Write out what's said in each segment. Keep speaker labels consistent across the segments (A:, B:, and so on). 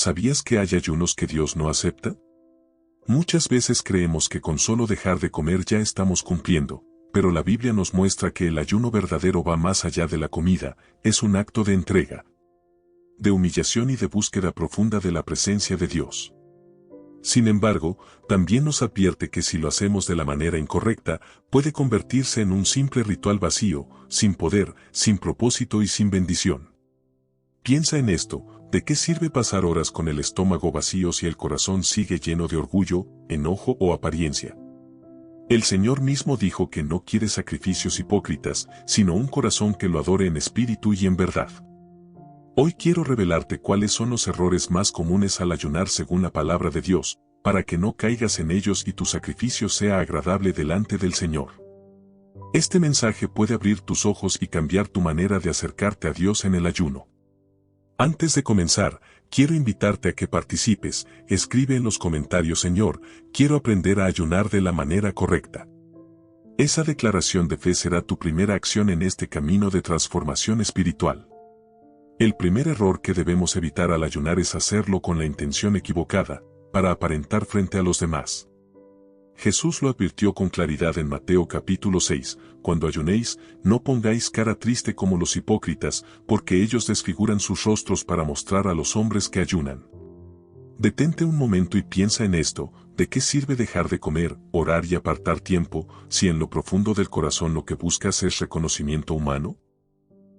A: ¿sabías que hay ayunos que Dios no acepta? Muchas veces creemos que con solo dejar de comer ya estamos cumpliendo, pero la Biblia nos muestra que el ayuno verdadero va más allá de la comida, es un acto de entrega, de humillación y de búsqueda profunda de la presencia de Dios. Sin embargo, también nos advierte que si lo hacemos de la manera incorrecta, puede convertirse en un simple ritual vacío, sin poder, sin propósito y sin bendición. Piensa en esto, ¿de qué sirve pasar horas con el estómago vacío si el corazón sigue lleno de orgullo, enojo o apariencia? El Señor mismo dijo que no quiere sacrificios hipócritas, sino un corazón que lo adore en espíritu y en verdad. Hoy quiero revelarte cuáles son los errores más comunes al ayunar según la palabra de Dios, para que no caigas en ellos y tu sacrificio sea agradable delante del Señor. Este mensaje puede abrir tus ojos y cambiar tu manera de acercarte a Dios en el ayuno. Antes de comenzar, quiero invitarte a que participes. Escribe en los comentarios: Señor, quiero aprender a ayunar de la manera correcta. Esa declaración de fe será tu primera acción en este camino de transformación espiritual. El primer error que debemos evitar al ayunar es hacerlo con la intención equivocada, para aparentar frente a los demás. Jesús lo advirtió con claridad en Mateo capítulo 6, cuando ayunéis, no pongáis cara triste como los hipócritas, porque ellos desfiguran sus rostros para mostrar a los hombres que ayunan. Detente un momento y piensa en esto: ¿de qué sirve dejar de comer, orar y apartar tiempo, si en lo profundo del corazón lo que buscas es reconocimiento humano?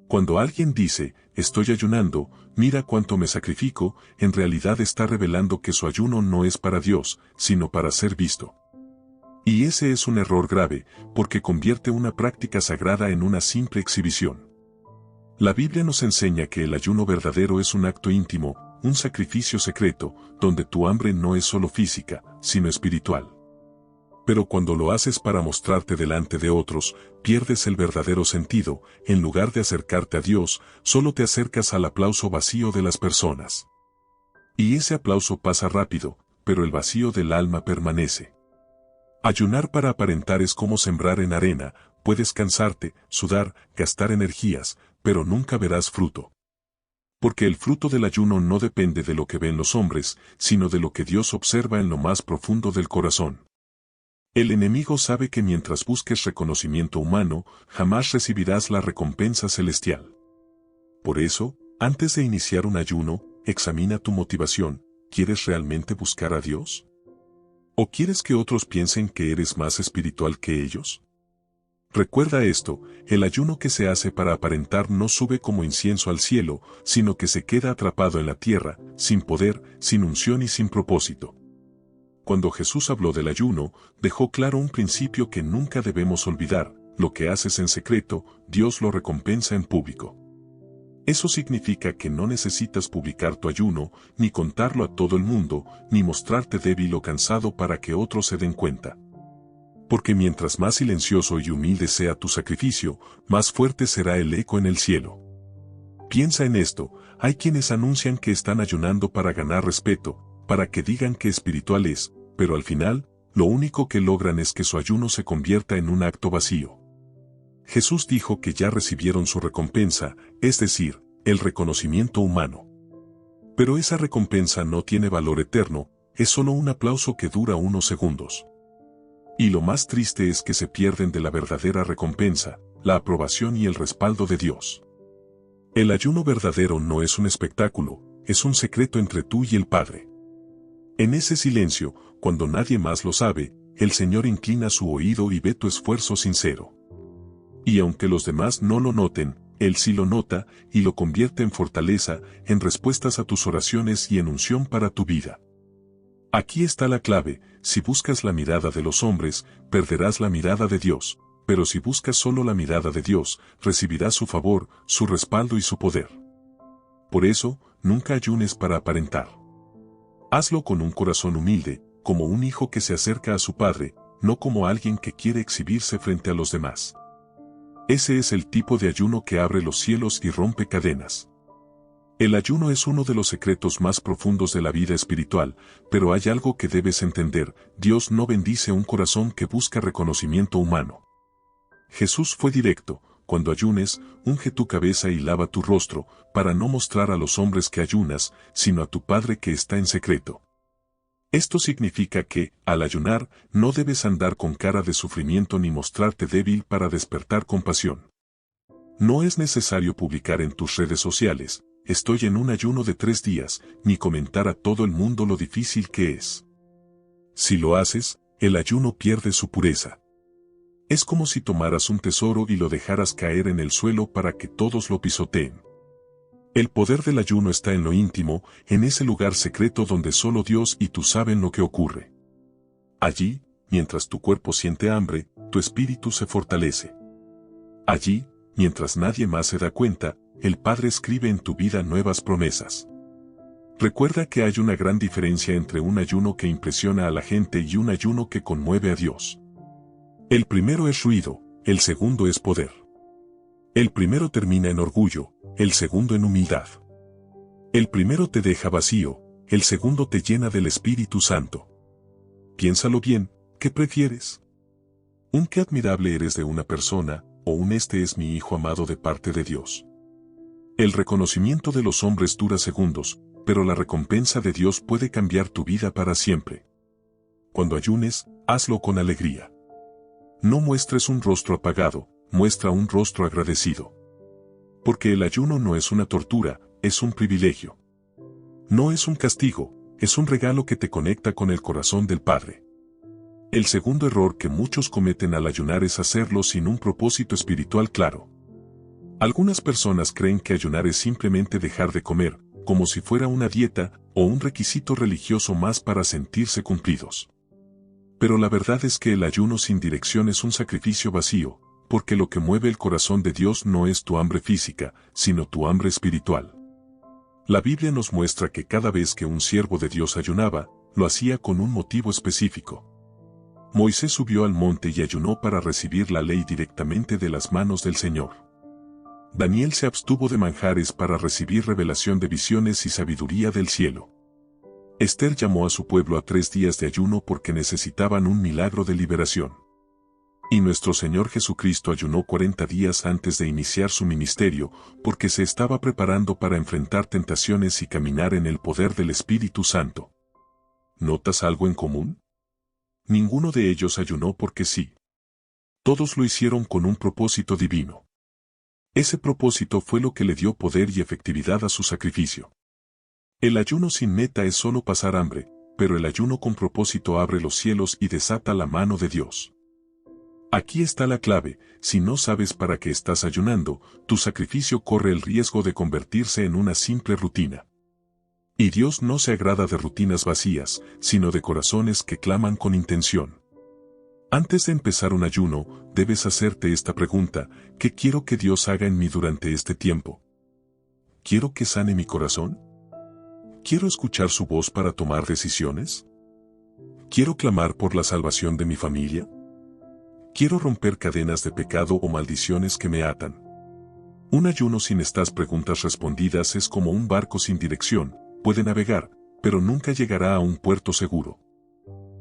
A: Cuando alguien dice, estoy ayunando, mira cuánto me sacrifico, en realidad está revelando que su ayuno no es para Dios, sino para ser visto. Y ese es un error grave, porque convierte una práctica sagrada en una simple exhibición. La Biblia nos enseña que el ayuno verdadero es un acto íntimo, un sacrificio secreto, donde tu hambre no es solo física, sino espiritual. Pero cuando lo haces para mostrarte delante de otros, pierdes el verdadero sentido. En lugar de acercarte a Dios, solo te acercas al aplauso vacío de las personas. Y ese aplauso pasa rápido, pero el vacío del alma permanece. Ayunar para aparentar es como sembrar en arena: puedes cansarte, sudar, gastar energías, pero nunca verás fruto. Porque el fruto del ayuno no depende de lo que ven los hombres, sino de lo que Dios observa en lo más profundo del corazón. El enemigo sabe que mientras busques reconocimiento humano, jamás recibirás la recompensa celestial. Por eso, antes de iniciar un ayuno, examina tu motivación. ¿Quieres realmente buscar a Dios? ¿O quieres que otros piensen que eres más espiritual que ellos? Recuerda esto: el ayuno que se hace para aparentar no sube como incienso al cielo, sino que se queda atrapado en la tierra, sin poder, sin unción y sin propósito. Cuando Jesús habló del ayuno, dejó claro un principio que nunca debemos olvidar: lo que haces en secreto, Dios lo recompensa en público. Eso significa que no necesitas publicar tu ayuno, ni contarlo a todo el mundo, ni mostrarte débil o cansado para que otros se den cuenta. Porque mientras más silencioso y humilde sea tu sacrificio, más fuerte será el eco en el cielo. Piensa en esto: hay quienes anuncian que están ayunando para ganar respeto, para que digan que espiritual es, pero al final, lo único que logran es que su ayuno se convierta en un acto vacío. Jesús dijo que ya recibieron su recompensa, es decir, el reconocimiento humano. Pero esa recompensa no tiene valor eterno, es solo un aplauso que dura unos segundos. Y lo más triste es que se pierden de la verdadera recompensa, la aprobación y el respaldo de Dios. El ayuno verdadero no es un espectáculo, es un secreto entre tú y el Padre. En ese silencio, cuando nadie más lo sabe, el Señor inclina su oído y ve tu esfuerzo sincero. Y aunque los demás no lo noten, Él sí lo nota, y lo convierte en fortaleza, en respuestas a tus oraciones y en unción para tu vida. Aquí está la clave: si buscas la mirada de los hombres, perderás la mirada de Dios, pero si buscas solo la mirada de Dios, recibirás su favor, su respaldo y su poder. Por eso, nunca ayunes para aparentar. Hazlo con un corazón humilde, como un hijo que se acerca a su padre, no como alguien que quiere exhibirse frente a los demás. Ese es el tipo de ayuno que abre los cielos y rompe cadenas. El ayuno es uno de los secretos más profundos de la vida espiritual, pero hay algo que debes entender: Dios no bendice un corazón que busca reconocimiento humano. Jesús fue directo: Cuando ayunes, unge tu cabeza y lava tu rostro, para no mostrar a los hombres que ayunas, sino a tu Padre que está en secreto. Esto significa que, al ayunar, no debes andar con cara de sufrimiento ni mostrarte débil para despertar compasión. No es necesario publicar en tus redes sociales, estoy en un ayuno de 3 días, ni comentar a todo el mundo lo difícil que es. Si lo haces, el ayuno pierde su pureza. Es como si tomaras un tesoro y lo dejaras caer en el suelo para que todos lo pisoteen. El poder del ayuno está en lo íntimo, en ese lugar secreto donde solo Dios y tú saben lo que ocurre. Allí, mientras tu cuerpo siente hambre, tu espíritu se fortalece. Allí, mientras nadie más se da cuenta, el Padre escribe en tu vida nuevas promesas. Recuerda que hay una gran diferencia entre un ayuno que impresiona a la gente y un ayuno que conmueve a Dios. El primero es ruido, el segundo es poder. El primero termina en orgullo, el segundo en humildad. El primero te deja vacío, el segundo te llena del Espíritu Santo. Piénsalo bien, ¿qué prefieres? ¿Un qué admirable eres de una persona, o un este es mi hijo amado de parte de Dios? El reconocimiento de los hombres dura segundos, pero la recompensa de Dios puede cambiar tu vida para siempre. Cuando ayunes, hazlo con alegría. No muestres un rostro apagado, muestra un rostro agradecido. Porque el ayuno no es una tortura, es un privilegio. No es un castigo, es un regalo que te conecta con el corazón del Padre. El segundo error que muchos cometen al ayunar es hacerlo sin un propósito espiritual claro. Algunas personas creen que ayunar es simplemente dejar de comer, como si fuera una dieta o un requisito religioso más para sentirse cumplidos. Pero la verdad es que el ayuno sin dirección es un sacrificio vacío, porque lo que mueve el corazón de Dios no es tu hambre física, sino tu hambre espiritual. La Biblia nos muestra que cada vez que un siervo de Dios ayunaba, lo hacía con un motivo específico. Moisés subió al monte y ayunó para recibir la ley directamente de las manos del Señor. Daniel se abstuvo de manjares para recibir revelación de visiones y sabiduría del cielo. Esther llamó a su pueblo a 3 días de ayuno porque necesitaban un milagro de liberación. Y nuestro Señor Jesucristo ayunó 40 días antes de iniciar su ministerio, porque se estaba preparando para enfrentar tentaciones y caminar en el poder del Espíritu Santo. ¿Notas algo en común? Ninguno de ellos ayunó porque sí. Todos lo hicieron con un propósito divino. Ese propósito fue lo que le dio poder y efectividad a su sacrificio. El ayuno sin meta es solo pasar hambre, pero el ayuno con propósito abre los cielos y desata la mano de Dios. Aquí está la clave: si no sabes para qué estás ayunando, tu sacrificio corre el riesgo de convertirse en una simple rutina. Y Dios no se agrada de rutinas vacías, sino de corazones que claman con intención. Antes de empezar un ayuno, debes hacerte esta pregunta: ¿qué quiero que Dios haga en mí durante este tiempo? ¿Quiero que sane mi corazón? ¿Quiero escuchar su voz para tomar decisiones? ¿Quiero clamar por la salvación de mi familia? ¿Quiero romper cadenas de pecado o maldiciones que me atan? Un ayuno sin estas preguntas respondidas es como un barco sin dirección, puede navegar, pero nunca llegará a un puerto seguro.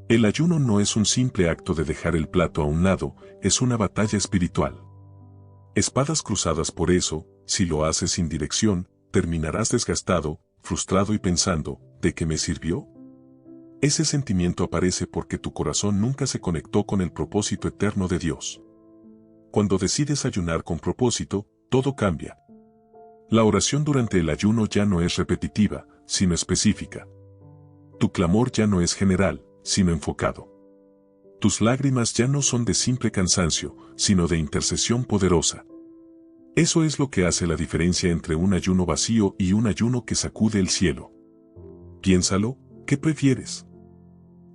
A: El ayuno no es un simple acto de dejar el plato a un lado, es una batalla espiritual. Espadas cruzadas. Por eso, si lo haces sin dirección, terminarás desgastado, frustrado y pensando, ¿de qué me sirvió? Ese sentimiento aparece porque tu corazón nunca se conectó con el propósito eterno de Dios. Cuando decides ayunar con propósito, todo cambia. La oración durante el ayuno ya no es repetitiva, sino específica. Tu clamor ya no es general, sino enfocado. Tus lágrimas ya no son de simple cansancio, sino de intercesión poderosa. Eso es lo que hace la diferencia entre un ayuno vacío y un ayuno que sacude el cielo. Piénsalo, ¿qué prefieres?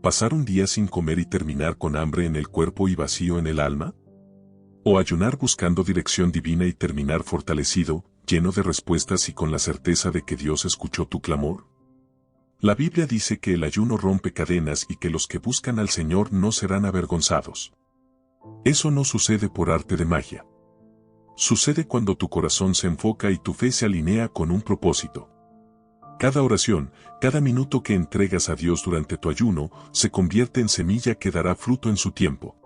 A: ¿Pasar un día sin comer y terminar con hambre en el cuerpo y vacío en el alma? ¿O ayunar buscando dirección divina y terminar fortalecido, lleno de respuestas y con la certeza de que Dios escuchó tu clamor? La Biblia dice que el ayuno rompe cadenas y que los que buscan al Señor no serán avergonzados. Eso no sucede por arte de magia. Sucede cuando tu corazón se enfoca y tu fe se alinea con un propósito. Cada oración, cada minuto que entregas a Dios durante tu ayuno, se convierte en semilla que dará fruto en su tiempo.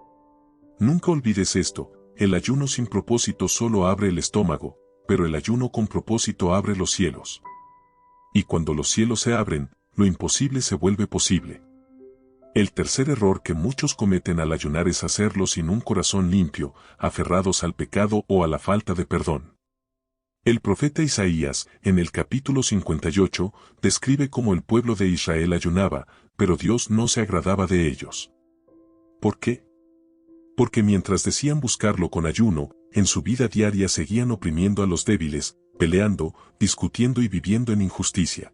A: Nunca olvides esto: el ayuno sin propósito solo abre el estómago, pero el ayuno con propósito abre los cielos. Y cuando los cielos se abren, lo imposible se vuelve posible. El tercer error que muchos cometen al ayunar es hacerlo sin un corazón limpio, aferrados al pecado o a la falta de perdón. El profeta Isaías, en el capítulo 58, describe cómo el pueblo de Israel ayunaba, pero Dios no se agradaba de ellos. ¿Por qué? Porque mientras decían buscarlo con ayuno, en su vida diaria seguían oprimiendo a los débiles, peleando, discutiendo y viviendo en injusticia.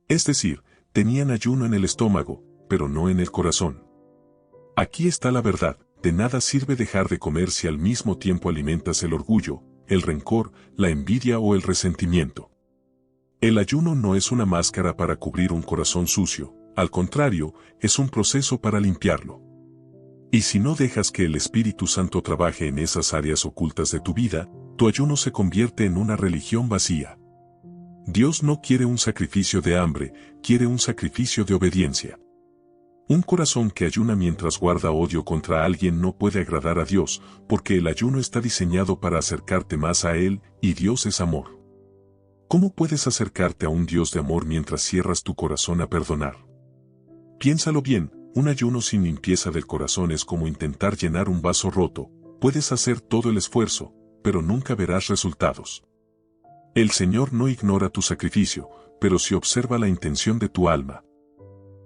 A: Es decir, tenían ayuno en el estómago, pero no en el corazón. Aquí está la verdad, de nada sirve dejar de comer si al mismo tiempo alimentas el orgullo, el rencor, la envidia o el resentimiento. El ayuno no es una máscara para cubrir un corazón sucio, al contrario, es un proceso para limpiarlo. Y si no dejas que el Espíritu Santo trabaje en esas áreas ocultas de tu vida, tu ayuno se convierte en una religión vacía. Dios no quiere un sacrificio de hambre, quiere un sacrificio de obediencia. Un corazón que ayuna mientras guarda odio contra alguien no puede agradar a Dios, porque el ayuno está diseñado para acercarte más a Él, y Dios es amor. ¿Cómo puedes acercarte a un Dios de amor mientras cierras tu corazón a perdonar? Piénsalo bien, un ayuno sin limpieza del corazón es como intentar llenar un vaso roto, puedes hacer todo el esfuerzo, pero nunca verás resultados. El Señor no ignora tu sacrificio, pero sí observa la intención de tu alma.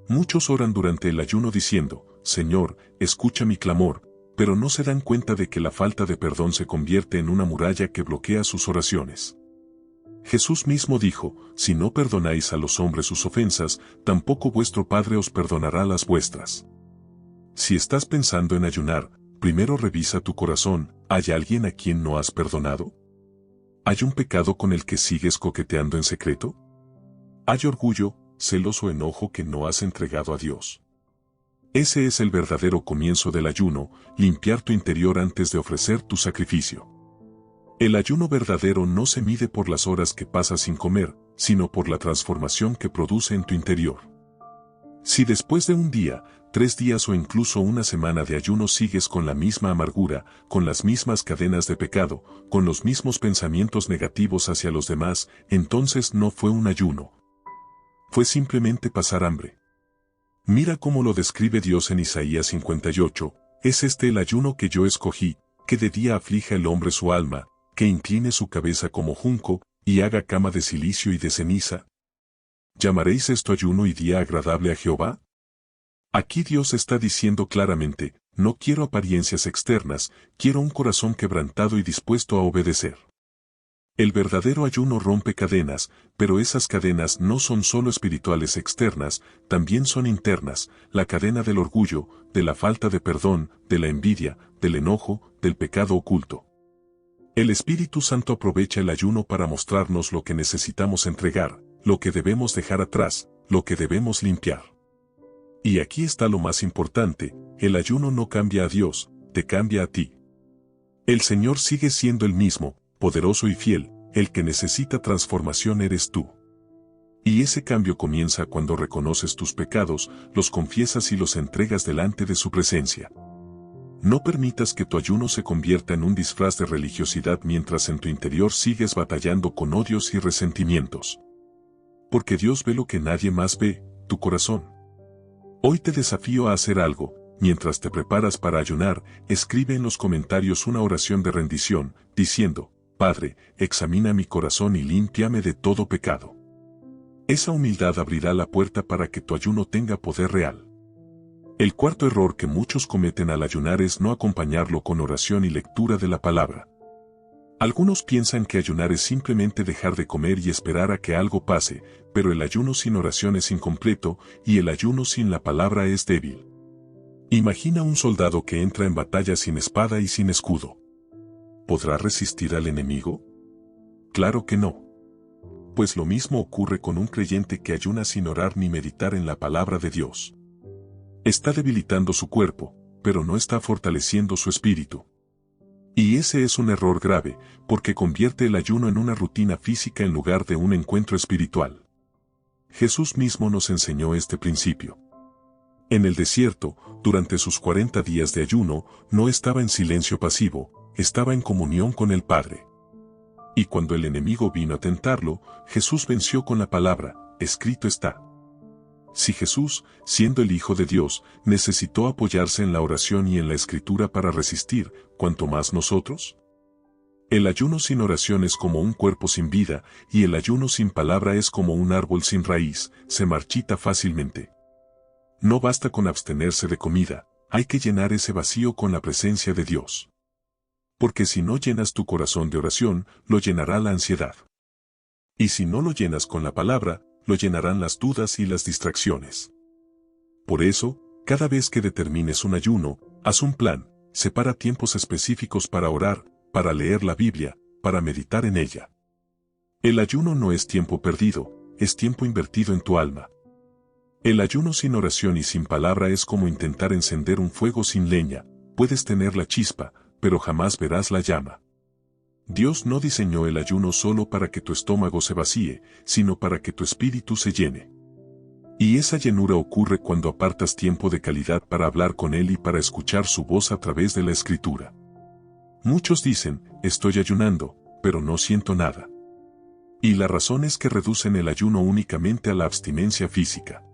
A: Muchos oran durante el ayuno diciendo, Señor, escucha mi clamor, pero no se dan cuenta de que la falta de perdón se convierte en una muralla que bloquea sus oraciones. Jesús mismo dijo, si no perdonáis a los hombres sus ofensas, tampoco vuestro Padre os perdonará las vuestras. Si estás pensando en ayunar, primero revisa tu corazón, ¿hay alguien a quien no has perdonado? ¿Hay un pecado con el que sigues coqueteando en secreto? ¿Hay orgullo, celos o enojo que no has entregado a Dios? Ese es el verdadero comienzo del ayuno, limpiar tu interior antes de ofrecer tu sacrificio. El ayuno verdadero no se mide por las horas que pasas sin comer, sino por la transformación que produce en tu interior. Si después de un día, 3 días o incluso una semana de ayuno sigues con la misma amargura, con las mismas cadenas de pecado, con los mismos pensamientos negativos hacia los demás, entonces no fue un ayuno. Fue simplemente pasar hambre. Mira cómo lo describe Dios en Isaías 58, es este el ayuno que yo escogí, que de día aflija el hombre su alma, que incline su cabeza como junco, y haga cama de cilicio y de ceniza. ¿Llamaréis esto ayuno y día agradable a Jehová? Aquí Dios está diciendo claramente, no quiero apariencias externas, quiero un corazón quebrantado y dispuesto a obedecer. El verdadero ayuno rompe cadenas, pero esas cadenas no son solo espirituales externas, también son internas, la cadena del orgullo, de la falta de perdón, de la envidia, del enojo, del pecado oculto. El Espíritu Santo aprovecha el ayuno para mostrarnos lo que necesitamos entregar, lo que debemos dejar atrás, lo que debemos limpiar. Y aquí está lo más importante, el ayuno no cambia a Dios, te cambia a ti. El Señor sigue siendo el mismo, poderoso y fiel, el que necesita transformación eres tú. Y ese cambio comienza cuando reconoces tus pecados, los confiesas y los entregas delante de su presencia. No permitas que tu ayuno se convierta en un disfraz de religiosidad mientras en tu interior sigues batallando con odios y resentimientos. Porque Dios ve lo que nadie más ve, tu corazón. Hoy te desafío a hacer algo, mientras te preparas para ayunar, escribe en los comentarios una oración de rendición, diciendo, Padre, examina mi corazón y límpiame de todo pecado. Esa humildad abrirá la puerta para que tu ayuno tenga poder real. El cuarto error que muchos cometen al ayunar es no acompañarlo con oración y lectura de la palabra. Algunos piensan que ayunar es simplemente dejar de comer y esperar a que algo pase, pero el ayuno sin oración es incompleto, y el ayuno sin la palabra es débil. Imagina un soldado que entra en batalla sin espada y sin escudo. ¿Podrá resistir al enemigo? Claro que no. Pues lo mismo ocurre con un creyente que ayuna sin orar ni meditar en la palabra de Dios. Está debilitando su cuerpo, pero no está fortaleciendo su espíritu. Y ese es un error grave, porque convierte el ayuno en una rutina física en lugar de un encuentro espiritual. Jesús mismo nos enseñó este principio. En el desierto, durante sus 40 días de ayuno, no estaba en silencio pasivo, estaba en comunión con el Padre. Y cuando el enemigo vino a tentarlo, Jesús venció con la palabra, escrito está. Si Jesús, siendo el Hijo de Dios, necesitó apoyarse en la oración y en la Escritura para resistir, ¿cuánto más nosotros? El ayuno sin oración es como un cuerpo sin vida, y el ayuno sin palabra es como un árbol sin raíz, se marchita fácilmente. No basta con abstenerse de comida, hay que llenar ese vacío con la presencia de Dios. Porque si no llenas tu corazón de oración, lo llenará la ansiedad. Y si no lo llenas con la palabra, lo llenarán las dudas y las distracciones. Por eso, cada vez que determines un ayuno, haz un plan, separa tiempos específicos para orar, para leer la Biblia, para meditar en ella. El ayuno no es tiempo perdido, es tiempo invertido en tu alma. El ayuno sin oración y sin palabra es como intentar encender un fuego sin leña, puedes tener la chispa, pero jamás verás la llama. Dios no diseñó el ayuno solo para que tu estómago se vacíe, sino para que tu espíritu se llene. Y esa llenura ocurre cuando apartas tiempo de calidad para hablar con Él y para escuchar su voz a través de la Escritura. Muchos dicen, estoy ayunando, pero no siento nada. Y la razón es que reducen el ayuno únicamente a la abstinencia física.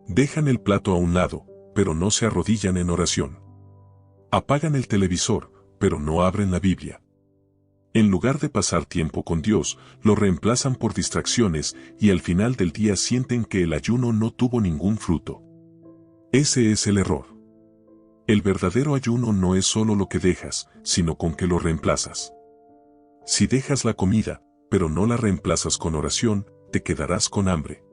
A: Dejan el plato a un lado, pero no se arrodillan en oración. Apagan el televisor, pero no abren la Biblia. En lugar de pasar tiempo con Dios, lo reemplazan por distracciones y al final del día sienten que el ayuno no tuvo ningún fruto. Ese es el error. El verdadero ayuno no es solo lo que dejas, sino con que lo reemplazas. Si dejas la comida, pero no la reemplazas con oración, te quedarás con hambre.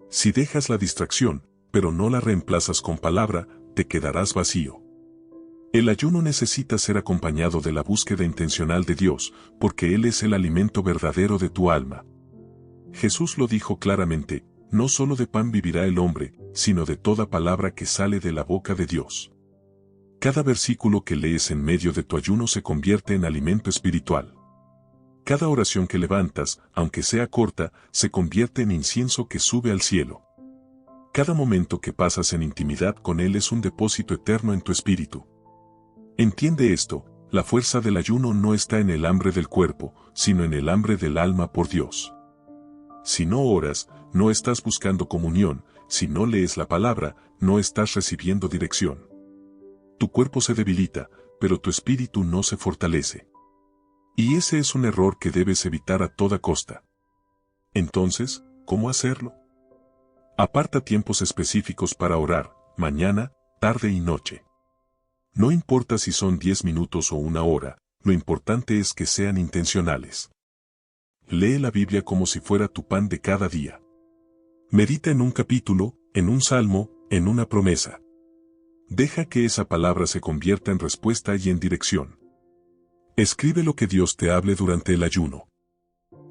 A: Si dejas la distracción, pero no la reemplazas con palabra, te quedarás vacío. El ayuno necesita ser acompañado de la búsqueda intencional de Dios, porque Él es el alimento verdadero de tu alma. Jesús lo dijo claramente, no solo de pan vivirá el hombre, sino de toda palabra que sale de la boca de Dios. Cada versículo que lees en medio de tu ayuno se convierte en alimento espiritual. Cada oración que levantas, aunque sea corta, se convierte en incienso que sube al cielo. Cada momento que pasas en intimidad con Él es un depósito eterno en tu espíritu. Entiende esto, la fuerza del ayuno no está en el hambre del cuerpo, sino en el hambre del alma por Dios. Si no oras, no estás buscando comunión, si no lees la palabra, no estás recibiendo dirección. Tu cuerpo se debilita, pero tu espíritu no se fortalece. Y ese es un error que debes evitar a toda costa. Entonces, ¿cómo hacerlo? Aparta tiempos específicos para orar, mañana, tarde y noche. No importa si son 10 minutos o 1 hora, lo importante es que sean intencionales. Lee la Biblia como si fuera tu pan de cada día. Medita en un capítulo, en un salmo, en una promesa. Deja que esa palabra se convierta en respuesta y en dirección. Escribe lo que Dios te hable durante el ayuno.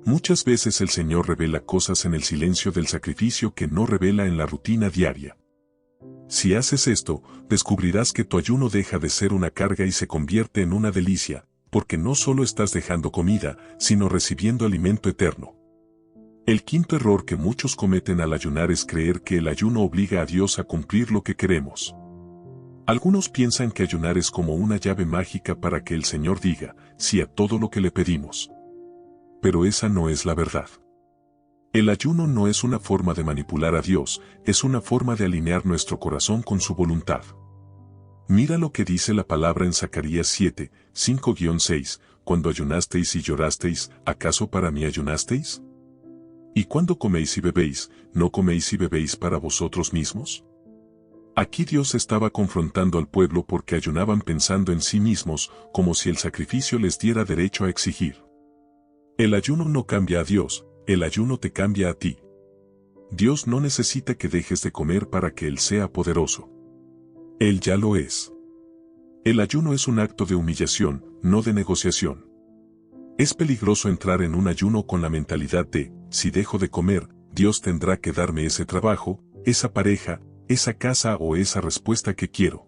A: Muchas veces el Señor revela cosas en el silencio del sacrificio que no revela en la rutina diaria. Si haces esto, descubrirás que tu ayuno deja de ser una carga y se convierte en una delicia, porque no solo estás dejando comida, sino recibiendo alimento eterno. El quinto error que muchos cometen al ayunar es creer que el ayuno obliga a Dios a cumplir lo que queremos. Algunos piensan que ayunar es como una llave mágica para que el Señor diga sí a todo lo que le pedimos. Pero esa no es la verdad. El ayuno no es una forma de manipular a Dios, es una forma de alinear nuestro corazón con su voluntad. Mira lo que dice la palabra en Zacarías 7, 5-6, cuando ayunasteis y llorasteis, ¿acaso para mí ayunasteis? ¿Y cuando coméis y bebéis, no coméis y bebéis para vosotros mismos? Aquí Dios estaba confrontando al pueblo porque ayunaban pensando en sí mismos, como si el sacrificio les diera derecho a exigir. El ayuno no cambia a Dios, el ayuno te cambia a ti. Dios no necesita que dejes de comer para que Él sea poderoso. Él ya lo es. El ayuno es un acto de humillación, no de negociación. Es peligroso entrar en un ayuno con la mentalidad de, si dejo de comer, Dios tendrá que darme ese trabajo, esa pareja, esa casa o esa respuesta que quiero.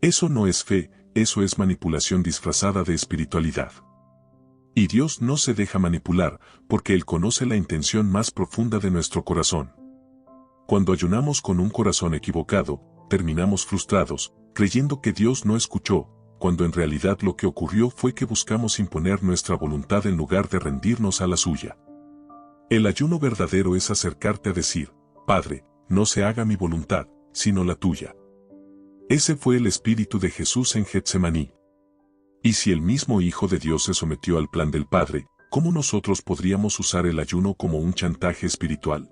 A: Eso no es fe, eso es manipulación disfrazada de espiritualidad. Y Dios no se deja manipular, porque Él conoce la intención más profunda de nuestro corazón. Cuando ayunamos con un corazón equivocado, terminamos frustrados, creyendo que Dios no escuchó, cuando en realidad lo que ocurrió fue que buscamos imponer nuestra voluntad en lugar de rendirnos a la suya. El ayuno verdadero es acercarte a decir, Padre, no se haga mi voluntad, sino la tuya. Ese fue el espíritu de Jesús en Getsemaní. Y si el mismo Hijo de Dios se sometió al plan del Padre, ¿cómo nosotros podríamos usar el ayuno como un chantaje espiritual?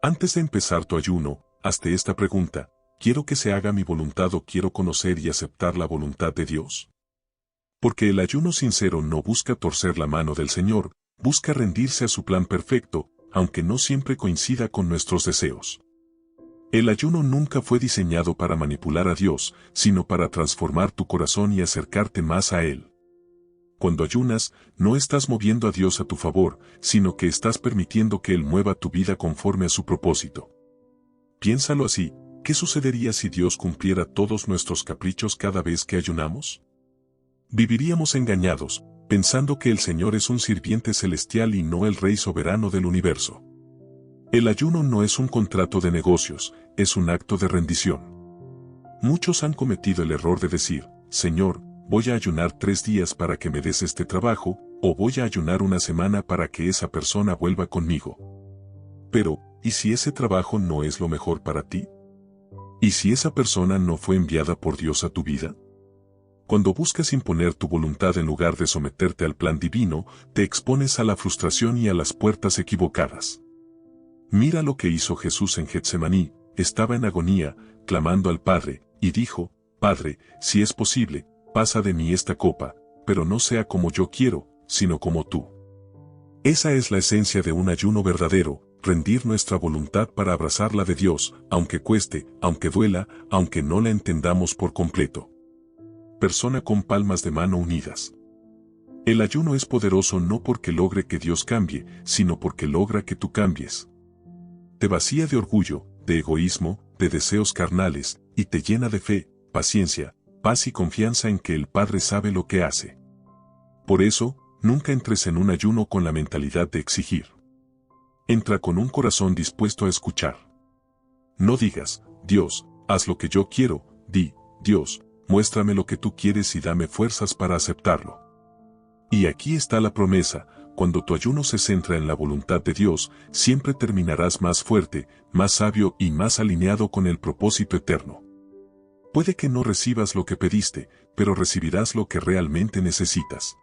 A: Antes de empezar tu ayuno, hazte esta pregunta: ¿quiero que se haga mi voluntad o quiero conocer y aceptar la voluntad de Dios? Porque el ayuno sincero no busca torcer la mano del Señor, busca rendirse a su plan perfecto, aunque no siempre coincida con nuestros deseos. El ayuno nunca fue diseñado para manipular a Dios, sino para transformar tu corazón y acercarte más a Él. Cuando ayunas, no estás moviendo a Dios a tu favor, sino que estás permitiendo que Él mueva tu vida conforme a su propósito. Piénsalo así: ¿qué sucedería si Dios cumpliera todos nuestros caprichos cada vez que ayunamos? Viviríamos engañados, pensando que el Señor es un sirviente celestial y no el Rey soberano del universo. El ayuno no es un contrato de negocios, es un acto de rendición. Muchos han cometido el error de decir: Señor, voy a ayunar 3 días para que me des este trabajo, o voy a ayunar una semana para que esa persona vuelva conmigo. Pero, ¿y si ese trabajo no es lo mejor para ti? ¿Y si esa persona no fue enviada por Dios a tu vida? Cuando buscas imponer tu voluntad en lugar de someterte al plan divino, te expones a la frustración y a las puertas equivocadas. Mira lo que hizo Jesús en Getsemaní: estaba en agonía, clamando al Padre, y dijo: Padre, si es posible, pasa de mí esta copa, pero no sea como yo quiero, sino como tú. Esa es la esencia de un ayuno verdadero: rendir nuestra voluntad para abrazar la de Dios, aunque cueste, aunque duela, aunque no la entendamos por completo. Persona con palmas de mano unidas. El ayuno es poderoso no porque logre que Dios cambie, sino porque logra que tú cambies. Te vacía de orgullo, de egoísmo, de deseos carnales, y te llena de fe, paciencia, paz y confianza en que el Padre sabe lo que hace. Por eso, nunca entres en un ayuno con la mentalidad de exigir. Entra con un corazón dispuesto a escuchar. No digas: Dios, haz lo que yo quiero. Di: Dios, muéstrame lo que tú quieres y dame fuerzas para aceptarlo. Y aquí está la promesa: cuando tu ayuno se centra en la voluntad de Dios, siempre terminarás más fuerte, más sabio y más alineado con el propósito eterno. Puede que no recibas lo que pediste, pero recibirás lo que realmente necesitas.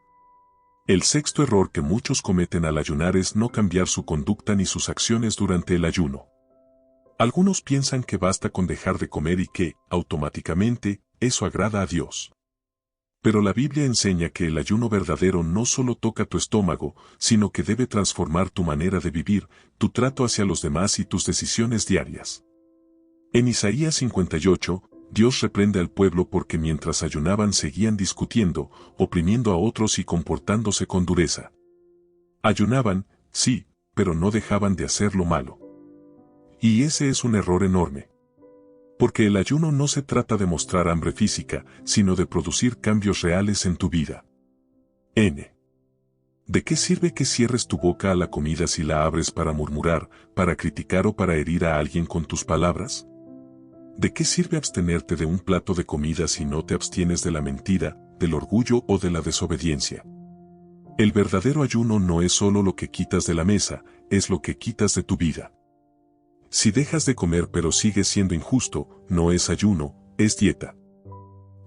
A: El sexto error que muchos cometen al ayunar es no cambiar su conducta ni sus acciones durante el ayuno. Algunos piensan que basta con dejar de comer y que, automáticamente, eso agrada a Dios. Pero la Biblia enseña que el ayuno verdadero no solo toca tu estómago, sino que debe transformar tu manera de vivir, tu trato hacia los demás y tus decisiones diarias. En Isaías 58, Dios reprende al pueblo porque mientras ayunaban seguían discutiendo, oprimiendo a otros y comportándose con dureza. Ayunaban, sí, pero no dejaban de hacer lo malo. Y ese es un error enorme. Porque el ayuno no se trata de mostrar hambre física, sino de producir cambios reales en tu vida. N. ¿De qué sirve que cierres tu boca a la comida si la abres para murmurar, para criticar o para herir a alguien con tus palabras? ¿De qué sirve abstenerte de un plato de comida si no te abstienes de la mentira, del orgullo o de la desobediencia? El verdadero ayuno no es solo lo que quitas de la mesa, es lo que quitas de tu vida. Si dejas de comer pero sigues siendo injusto, no es ayuno, es dieta.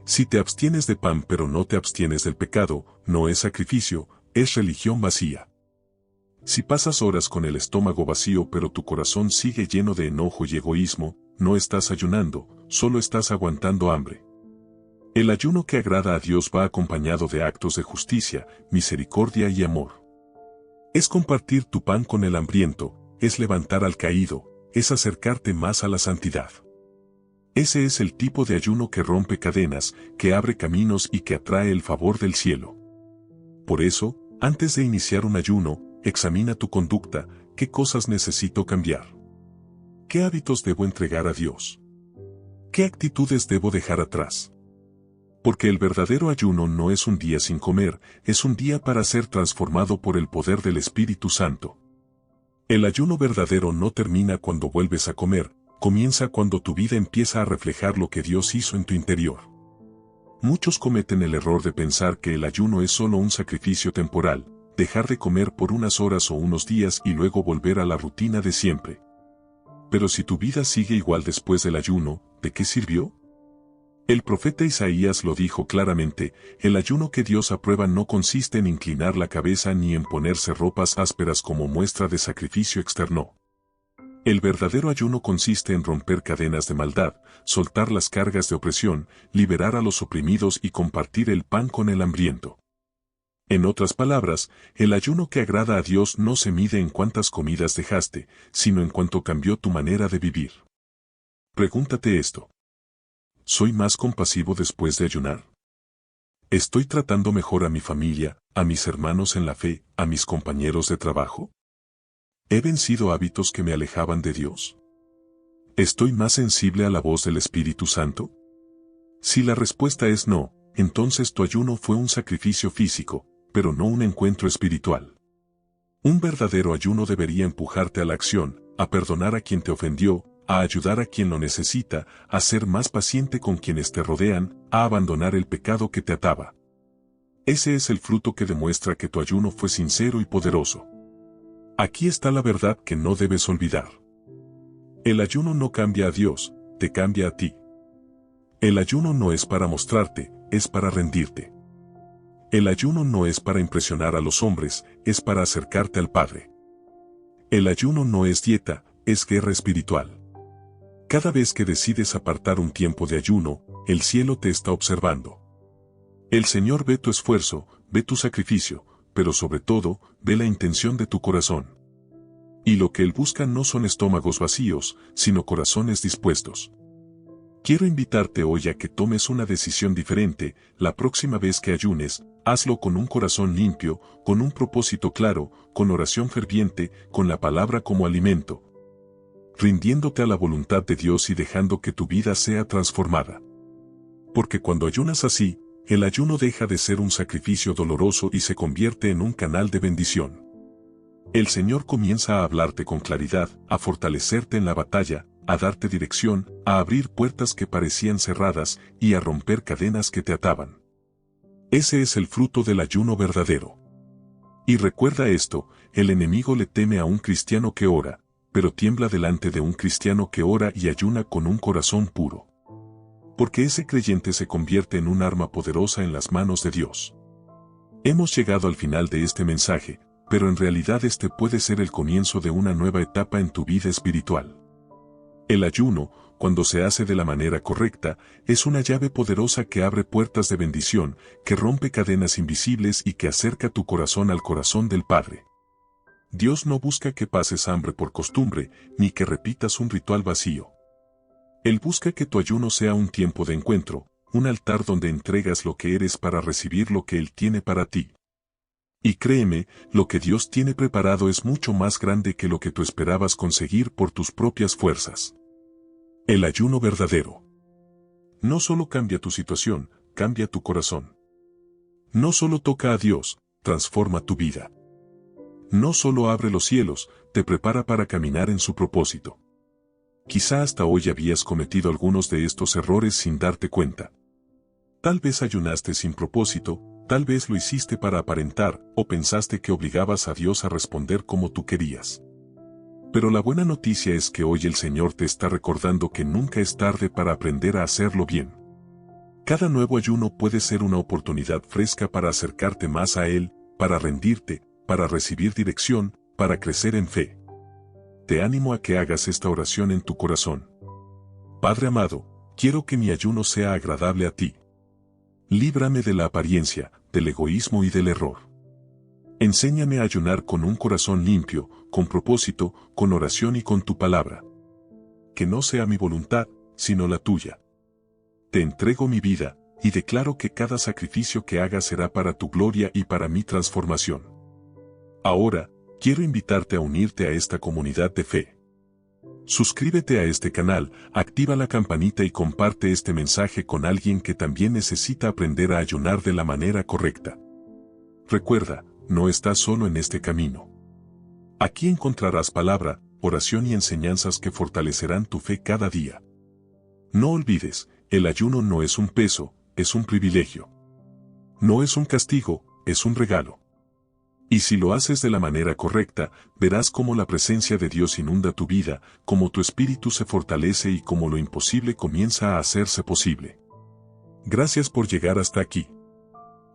A: Si te abstienes de pan pero no te abstienes del pecado, no es sacrificio, es religión vacía. Si pasas horas con el estómago vacío pero tu corazón sigue lleno de enojo y egoísmo, no estás ayunando, solo estás aguantando hambre. El ayuno que agrada a Dios va acompañado de actos de justicia, misericordia y amor. Es compartir tu pan con el hambriento, es levantar al caído, es acercarte más a la santidad. Ese es el tipo de ayuno que rompe cadenas, que abre caminos y que atrae el favor del cielo. Por eso, antes de iniciar un ayuno, examina tu conducta: ¿qué cosas necesito cambiar? ¿Qué hábitos debo entregar a Dios? ¿Qué actitudes debo dejar atrás? Porque el verdadero ayuno no es un día sin comer, es un día para ser transformado por el poder del Espíritu Santo. El ayuno verdadero no termina cuando vuelves a comer, comienza cuando tu vida empieza a reflejar lo que Dios hizo en tu interior. Muchos cometen el error de pensar que el ayuno es solo un sacrificio temporal, dejar de comer por unas horas o unos días y luego volver a la rutina de siempre. Pero si tu vida sigue igual después del ayuno, ¿de qué sirvió? El profeta Isaías lo dijo claramente: el ayuno que Dios aprueba no consiste en inclinar la cabeza ni en ponerse ropas ásperas como muestra de sacrificio externo. El verdadero ayuno consiste en romper cadenas de maldad, soltar las cargas de opresión, liberar a los oprimidos y compartir el pan con el hambriento. En otras palabras, el ayuno que agrada a Dios no se mide en cuántas comidas dejaste, sino en cuánto cambió tu manera de vivir. Pregúntate esto: ¿soy más compasivo después de ayunar? ¿Estoy tratando mejor a mi familia, a mis hermanos en la fe, a mis compañeros de trabajo? ¿He vencido hábitos que me alejaban de Dios? ¿Estoy más sensible a la voz del Espíritu Santo? Si la respuesta es no, entonces tu ayuno fue un sacrificio físico, pero no un encuentro espiritual. Un verdadero ayuno debería empujarte a la acción, a perdonar a quien te ofendió, a ayudar a quien lo necesita, a ser más paciente con quienes te rodean, a abandonar el pecado que te ataba. Ese es el fruto que demuestra que tu ayuno fue sincero y poderoso. Aquí está la verdad que no debes olvidar. El ayuno no cambia a Dios, te cambia a ti. El ayuno no es para mostrarte, es para rendirte. El ayuno no es para impresionar a los hombres, es para acercarte al Padre. El ayuno no es dieta, es guerra espiritual. Cada vez que decides apartar un tiempo de ayuno, el cielo te está observando. El Señor ve tu esfuerzo, ve tu sacrificio, pero sobre todo, ve la intención de tu corazón. Y lo que Él busca no son estómagos vacíos, sino corazones dispuestos. Quiero invitarte hoy a que tomes una decisión diferente. La próxima vez que ayunes, hazlo con un corazón limpio, con un propósito claro, con oración ferviente, con la palabra como alimento, rindiéndote a la voluntad de Dios y dejando que tu vida sea transformada. Porque cuando ayunas así, el ayuno deja de ser un sacrificio doloroso y se convierte en un canal de bendición. El Señor comienza a hablarte con claridad, a fortalecerte en la batalla, a darte dirección, a abrir puertas que parecían cerradas y a romper cadenas que te ataban. Ese es el fruto del ayuno verdadero. Y recuerda esto: el enemigo le teme a un cristiano que ora, pero tiembla delante de un cristiano que ora y ayuna con un corazón puro. Porque ese creyente se convierte en un arma poderosa en las manos de Dios. Hemos llegado al final de este mensaje, pero en realidad este puede ser el comienzo de una nueva etapa en tu vida espiritual. El ayuno, cuando se hace de la manera correcta, es una llave poderosa que abre puertas de bendición, que rompe cadenas invisibles y que acerca tu corazón al corazón del Padre. Dios no busca que pases hambre por costumbre, ni que repitas un ritual vacío. Él busca que tu ayuno sea un tiempo de encuentro, un altar donde entregas lo que eres para recibir lo que Él tiene para ti. Y créeme, lo que Dios tiene preparado es mucho más grande que lo que tú esperabas conseguir por tus propias fuerzas. El ayuno verdadero no solo cambia tu situación, cambia tu corazón. No solo toca a Dios, transforma tu vida. No solo abre los cielos, te prepara para caminar en su propósito. Quizá hasta hoy habías cometido algunos de estos errores sin darte cuenta. Tal vez ayunaste sin propósito, tal vez lo hiciste para aparentar, o pensaste que obligabas a Dios a responder como tú querías. Pero la buena noticia es que hoy el Señor te está recordando que nunca es tarde para aprender a hacerlo bien. Cada nuevo ayuno puede ser una oportunidad fresca para acercarte más a Él, para rendirte, para recibir dirección, para crecer en fe. Te animo a que hagas esta oración en tu corazón. Padre amado, quiero que mi ayuno sea agradable a ti. Líbrame de la apariencia, del egoísmo y del error. Enséñame a ayunar con un corazón limpio, con propósito, con oración y con tu palabra. Que no sea mi voluntad, sino la tuya. Te entrego mi vida, y declaro que cada sacrificio que haga será para tu gloria y para mi transformación. Ahora, quiero invitarte a unirte a esta comunidad de fe. Suscríbete a este canal, activa la campanita y comparte este mensaje con alguien que también necesita aprender a ayunar de la manera correcta. Recuerda, no estás solo en este camino. Aquí encontrarás palabra, oración y enseñanzas que fortalecerán tu fe cada día. No olvides, el ayuno no es un peso, es un privilegio. No es un castigo, es un regalo. Y si lo haces de la manera correcta, verás cómo la presencia de Dios inunda tu vida, cómo tu espíritu se fortalece y cómo lo imposible comienza a hacerse posible. Gracias por llegar hasta aquí.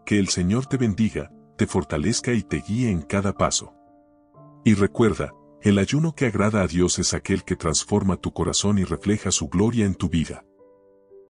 A: Que el Señor te bendiga, te fortalezca y te guíe en cada paso. Y recuerda, el ayuno que agrada a Dios es aquel que transforma tu corazón y refleja su gloria en tu vida.